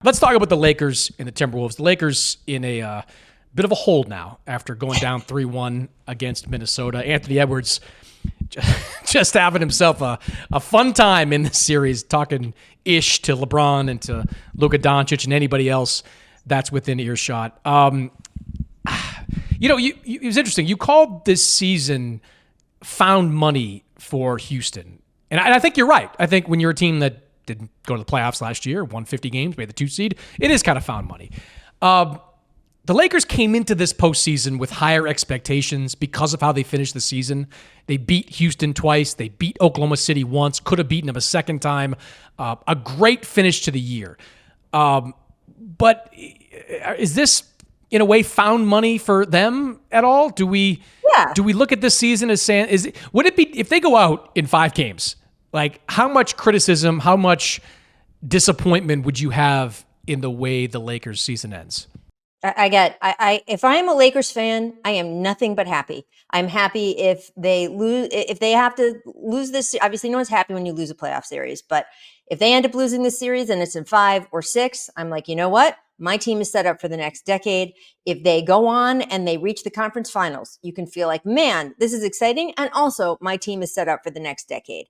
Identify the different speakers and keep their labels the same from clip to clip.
Speaker 1: Let's talk about the Lakers and the Timberwolves. The Lakers in a bit of a hole now after going down 3-1 against Minnesota. Anthony Edwards just having himself a fun time in this series, talking ish to LeBron and to Luka Doncic and anybody else that's within earshot. It was interesting. You called this season found money for Houston. And I think you're right. I think when you're a team that didn't go to the playoffs last year, won 50 games, made the 2 seed, it is kind of found money. The Lakers came into this postseason with higher expectations because of how they finished the season. They beat Houston twice. They beat Oklahoma City once. Could have beaten them a second time. A great finish to the year. But is this, in a way, found money for them at all? Do we look at this season as saying, would it be, if they go out in 5 games, like how much criticism, how much disappointment would you have in the way the Lakers season ends?
Speaker 2: If I'm a Lakers fan, I am nothing but happy. I'm happy if they lose, if they have to lose this. Obviously, no one's happy when you lose a playoff series, but if they end up losing this series and it's in 5 or 6, I'm like, you know what? My team is set up for the next decade. If they go on and they reach the conference finals, you can feel like, man, this is exciting. And also my team is set up for the next decade.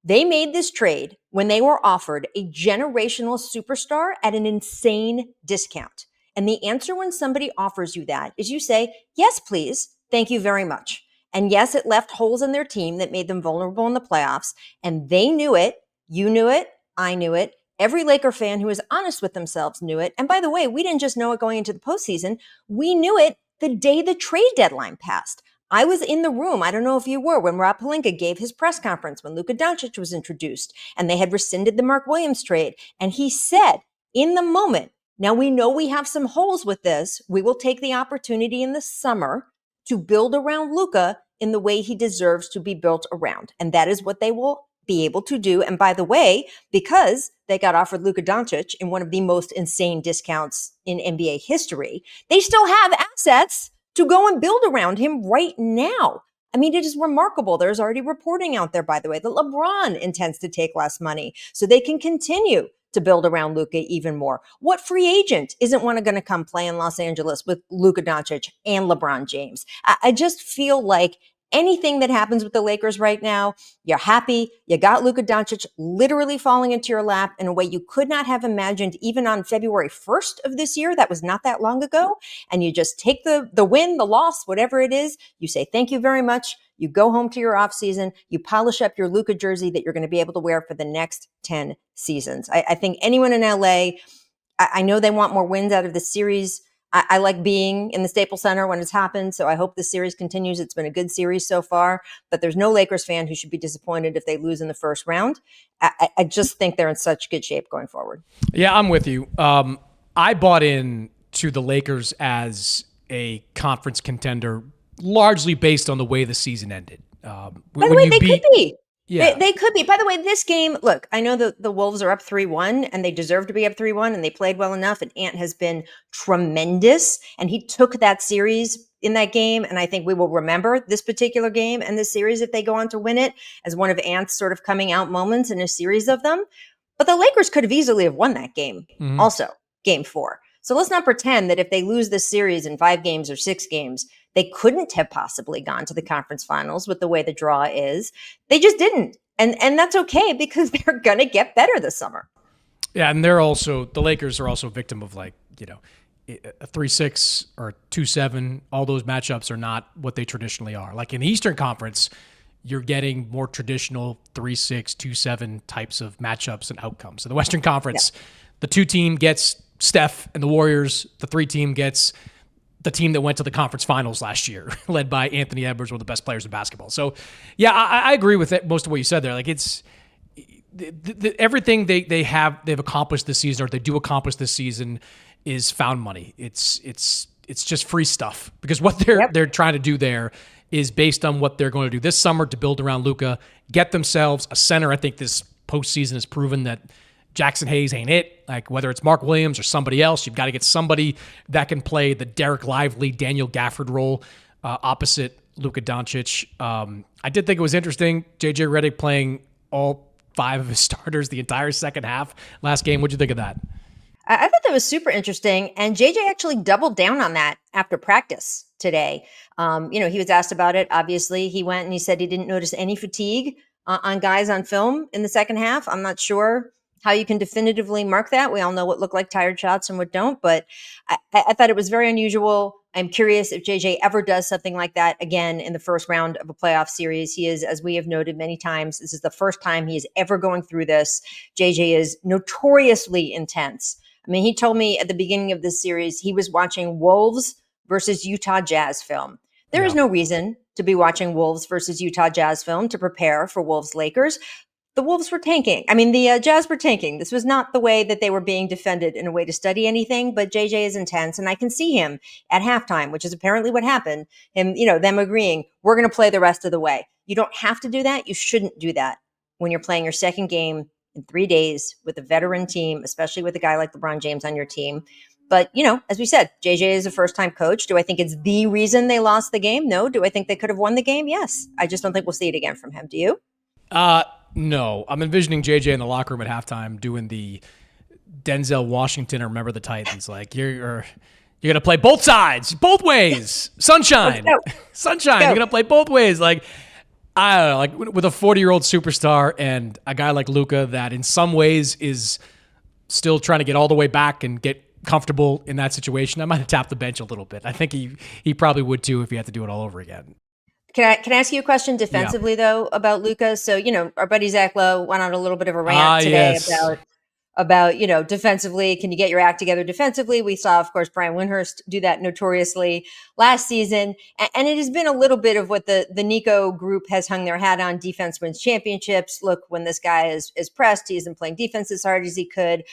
Speaker 2: They made this trade when they were offered a generational superstar at an insane discount. And the answer when somebody offers you that is you say, yes, please. Thank you very much. And yes, it left holes in their team that made them vulnerable in the playoffs. And they knew it. You knew it. I knew it. Every Laker fan who is honest with themselves knew it. And by the way, we didn't just know it going into the postseason. We knew it the day the trade deadline passed. I was in the room, I don't know if you were, when Rob Pelinka gave his press conference when Luka Doncic was introduced and they had rescinded the Mark Williams trade. And he said in the moment, now we know we have some holes with this. We will take the opportunity in the summer to build around Luka in the way he deserves to be built around. And that is what they will be able to do. And by the way, because they got offered Luka Doncic in one of the most insane discounts in NBA history, they still have assets to go and build around him right now. I mean, it is remarkable. There's already reporting out there, by the way, that LeBron intends to take less money so they can continue to build around Luka even more. What free agent isn't going to come play in Los Angeles with Luka Doncic and LeBron James? I just feel like anything that happens with the Lakers right now, you're happy. You got Luka Doncic literally falling into your lap in a way you could not have imagined even on February 1st of this year. That was not that long ago. And you just take the win, the loss, whatever it is. You say, thank you very much. You go home to your off season. You polish up your Luka jersey that you're going to be able to wear for the next 10 seasons. I think anyone in LA, I know they want more wins out of the series. I like being in the Staples Center when it's happened, so I hope the series continues. It's been a good series so far, but there's no Lakers fan who should be disappointed if they lose in the first round. I just think they're in such good shape going forward.
Speaker 1: Yeah, I'm with you. I bought in to the Lakers as a conference contender largely based on the way the season ended.
Speaker 2: By the way, they could be. Yeah. They could be. By the way, this game, look, I know the Wolves are up 3-1 and they deserve to be up 3-1 and they played well enough and Ant has been tremendous and he took that series in that game. And I think we will remember this particular game and this series if they go on to win it as one of Ant's sort of coming out moments in a series of them. But the Lakers could have easily have won that game also, game 4. So let's not pretend that if they lose this series in 5 games or 6 games, they couldn't have possibly gone to the conference finals with the way the draw is. They just didn't. And that's okay because they're going to get better this summer.
Speaker 1: Yeah, and the Lakers are also a victim of a 3-6 or 2-7. All those matchups are not what they traditionally are. Like in the Eastern Conference, you're getting more traditional 3-6, 2-7 types of matchups and outcomes. In the Western Conference, the 2 team gets Steph and the Warriors. The 3 team gets the team that went to the conference finals last year, led by Anthony Edwards, one of the best players in basketball. So, yeah, I agree with it, most of what you said there. Like it's everything they've accomplished this season, or they do accomplish this season, is found money. It's just free stuff because what they're trying to do there is based on what they're going to do this summer to build around Luka, get themselves a center. I think this postseason has proven that Jackson Hayes ain't it. Like whether it's Mark Williams or somebody else, you've got to get somebody that can play the Derek Lively, Daniel Gafford role opposite Luka Doncic. I did think it was interesting, JJ Redick playing all 5 of his starters the entire second half last game. What'd you think of that?
Speaker 2: I thought that was super interesting. And JJ actually doubled down on that after practice today. He was asked about it. Obviously, he went and he said he didn't notice any fatigue on guys on film in the second half. I'm not sure how you can definitively mark that. We all know what look like tired shots and what don't, but I thought it was very unusual. I'm curious if JJ ever does something like that again in the first round of a playoff series. He is, as we have noted many times, this is the first time he is ever going through this. JJ is notoriously intense. I mean, he told me at the beginning of this series, he was watching Wolves versus Utah Jazz film. There is no reason to be watching Wolves versus Utah Jazz film to prepare for Wolves Lakers. The Wolves were tanking. I mean, the Jazz were tanking. This was not the way that they were being defended in a way to study anything, but JJ is intense. And I can see him at halftime, which is apparently what happened. Him, them agreeing, we're going to play the rest of the way. You don't have to do that. You shouldn't do that when you're playing your second game in 3 days with a veteran team, especially with a guy like LeBron James on your team. But, as we said, JJ is a first-time coach. Do I think it's the reason they lost the game? No. Do I think they could have won the game? Yes. I just don't think we'll see it again from him. Do you?
Speaker 1: No. I'm envisioning JJ in the locker room at halftime doing the Denzel Washington or Remember the Titans. Like, you're going to play both sides, both ways. Sunshine. Sunshine. You're going to play both ways. Like, I don't know, like with a 40-year-old superstar and a guy like Luka that in some ways is still trying to get all the way back and get comfortable in that situation, I might have tapped the bench a little bit. I think he probably would too if he had to do it all over again.
Speaker 2: Can I ask you a question defensively though about Luka? So, our buddy Zach Lowe went on a little bit of a rant today about, defensively, can you get your act together defensively? We saw, of course, Brian Windhorst do that notoriously last season. And it has been a little bit of what the Nico group has hung their hat on. Defense wins championships. Look, when this guy is pressed, he isn't playing defense as hard as he could.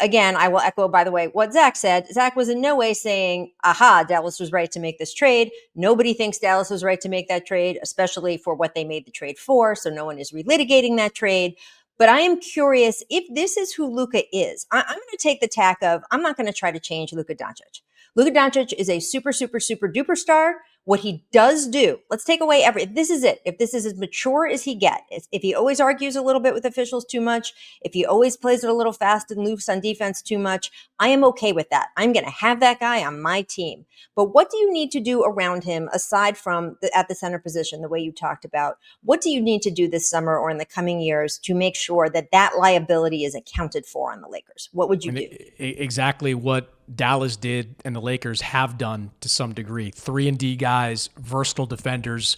Speaker 2: Again, I will echo, by the way, what Zach said. Zach was in no way saying, aha, Dallas was right to make this trade. Nobody thinks Dallas was right to make that trade, especially for what they made the trade for. So no one is relitigating that trade. But I am curious if this is who Luka is. I'm going to take the tack of, I'm not going to try to change Luka Doncic. Luka Doncic is a super, super, super duper star. What he does do, let's take away if this is it, if this is as mature as he gets, if he always argues a little bit with officials too much, if he always plays it a little fast and loose on defense too much, I am okay with that. I'm going to have that guy on my team. But what do you need to do around him aside from at the center position, the way you talked about? What do you need to do this summer or in the coming years to make sure that liability is accounted for on the Lakers? What would you do?
Speaker 1: Exactly what Dallas did and the Lakers have done to some degree. 3-and-D guys, versatile defenders,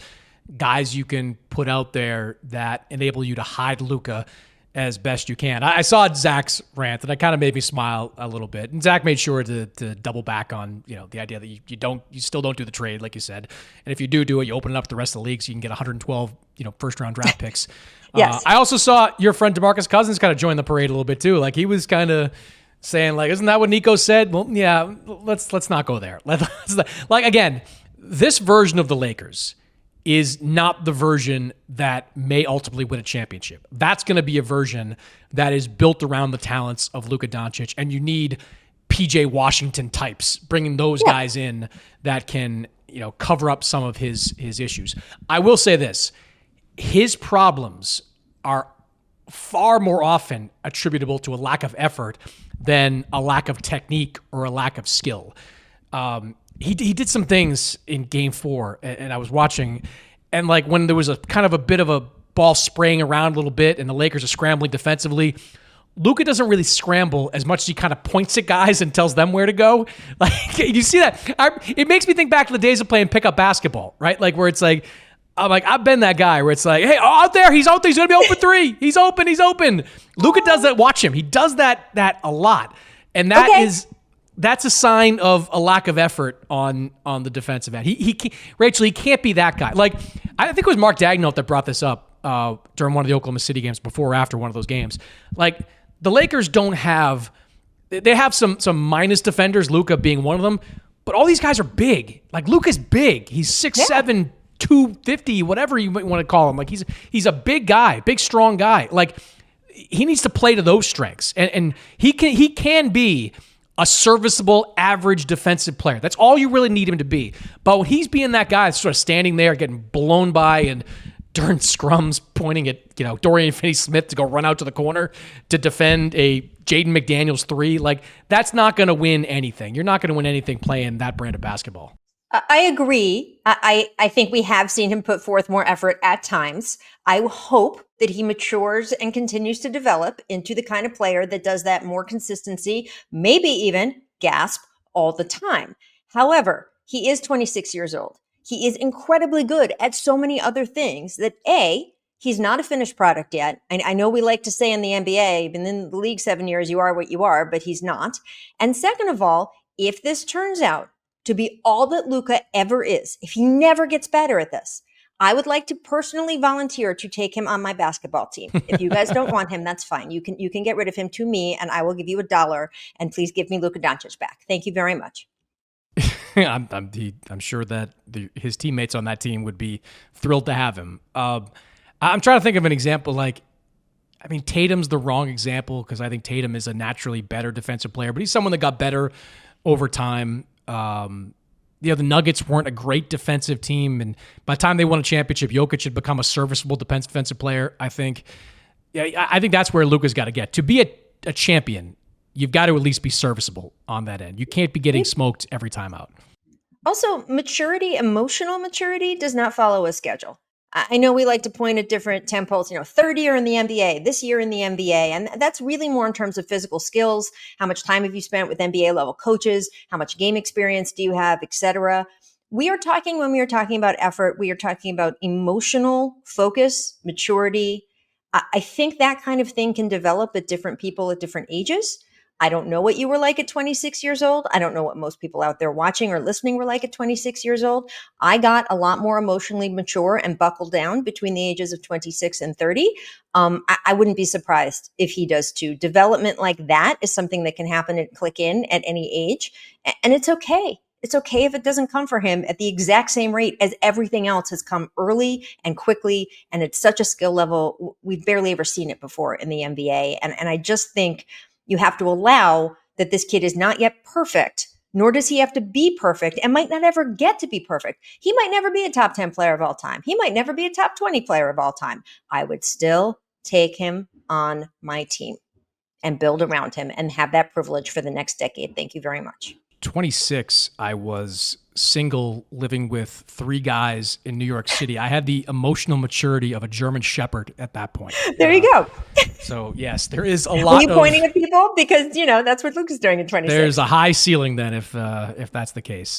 Speaker 1: guys you can put out there that enable you to hide Luka as best you can. I saw Zach's rant and it kind of made me smile a little bit. And Zach made sure to double back on, the idea that you still don't do the trade, like you said. And if you do it, you open it up to the rest of the league so you can get 112, first round draft picks.
Speaker 2: Yes.
Speaker 1: I also saw your friend DeMarcus Cousins kind of join the parade a little bit too. Like he was kind of saying like, isn't that what Nico said? Well, yeah, let's not go there. Like again, this version of the Lakers is not the version that may ultimately win a championship. That's going to be a version that is built around the talents of Luka Doncic, and you need PJ Washington types, bringing those guys in that can, cover up some of his issues. I will say this, his problems are far more often attributable to a lack of effort than a lack of technique or a lack of skill. He did some things in Game 4, and I was watching, and like when there was a kind of a bit of a ball spraying around a little bit, and the Lakers are scrambling defensively, Luka doesn't really scramble as much as he kind of points at guys and tells them where to go. Like you see that? It makes me think back to the days of playing pickup basketball, right? Like where it's like, I've been that guy where it's like, hey, out there, he's out there, he's going to be open 3. He's open. Luka does that. Watch him. He does that a lot. And that's a sign of a lack of effort on the defensive end. Rachel, he can't be that guy. Like, I think it was Mark Dagnall that brought this up during one of the Oklahoma City games before or after one of those games. Like, the Lakers they have some minus defenders, Luka being one of them, but all these guys are big. Like, Luka's big. He's 6'7", 250, whatever you might want to call him. Like he's a big guy, big, strong guy. Like he needs to play to those strengths. And he can be a serviceable, average defensive player. That's all you really need him to be. But when he's being that guy that's sort of standing there getting blown by and during scrums pointing at, Dorian Finney-Smith to go run out to the corner to defend a Jaden McDaniels 3. Like, that's not going to win anything. You're not going to win anything playing that brand of basketball.
Speaker 2: I agree. I think we have seen him put forth more effort at times. I hope that he matures and continues to develop into the kind of player that does that more consistency, maybe even gasp all the time. However, he is 26 years old. He is incredibly good at so many other things that he's not a finished product yet. I know we like to say in the NBA, been in the league 7 years, you are what you are, but he's not. And second of all, if this turns out to be all that Luka ever is, if he never gets better at this, I would like to personally volunteer to take him on my basketball team. If you guys don't want him, that's fine. You can get rid of him to me, and I will give you $1. And please give me Luka Doncic back. Thank you very much.
Speaker 1: I'm sure that his teammates on that team would be thrilled to have him. I'm trying to think of an example. Tatum's the wrong example because I think Tatum is a naturally better defensive player, but he's someone that got better over time. The Nuggets weren't a great defensive team, and by the time they won a championship, Jokic had become a serviceable defensive player. I think that's where Luka's got to get. To be a champion, you've got to at least be serviceable on that end. You can't be getting smoked every time out.
Speaker 2: Also, maturity, emotional maturity, does not follow a schedule. I know we like to point at different tempos, third year in the NBA, this year in the NBA. And that's really more in terms of physical skills. How much time have you spent with NBA level coaches? How much game experience do you have, et cetera? When we are talking about effort, we are talking about emotional focus, maturity. I think that kind of thing can develop at different people at different ages. I don't know what you were like at 26 years old. I don't know what most people out there watching or listening were like at 26 years old. I got a lot more emotionally mature and buckled down between the ages of 26 and 30. I wouldn't be surprised if he does too. Development like that is something that can happen and click in at any age. And it's okay. It's okay if it doesn't come for him at the exact same rate as everything else has come early and quickly. And it's such a skill level. We've barely ever seen it before in the NBA. And I just think you have to allow that this kid is not yet perfect, nor does he have to be perfect and might not ever get to be perfect. He might never be a top 10 player of all time. He might never be a top 20 player of all time. I would still take him on my team and build around him and have that privilege for the next decade. Thank you very much.
Speaker 1: 26, I was single, living with 3 guys in New York City. I had the emotional maturity of a German Shepherd at that point.
Speaker 2: There you go.
Speaker 1: So yes, there is a lot.
Speaker 2: Are you pointing at people? Because that's what Luka's doing at 26.
Speaker 1: There's a high ceiling then, if that's the case.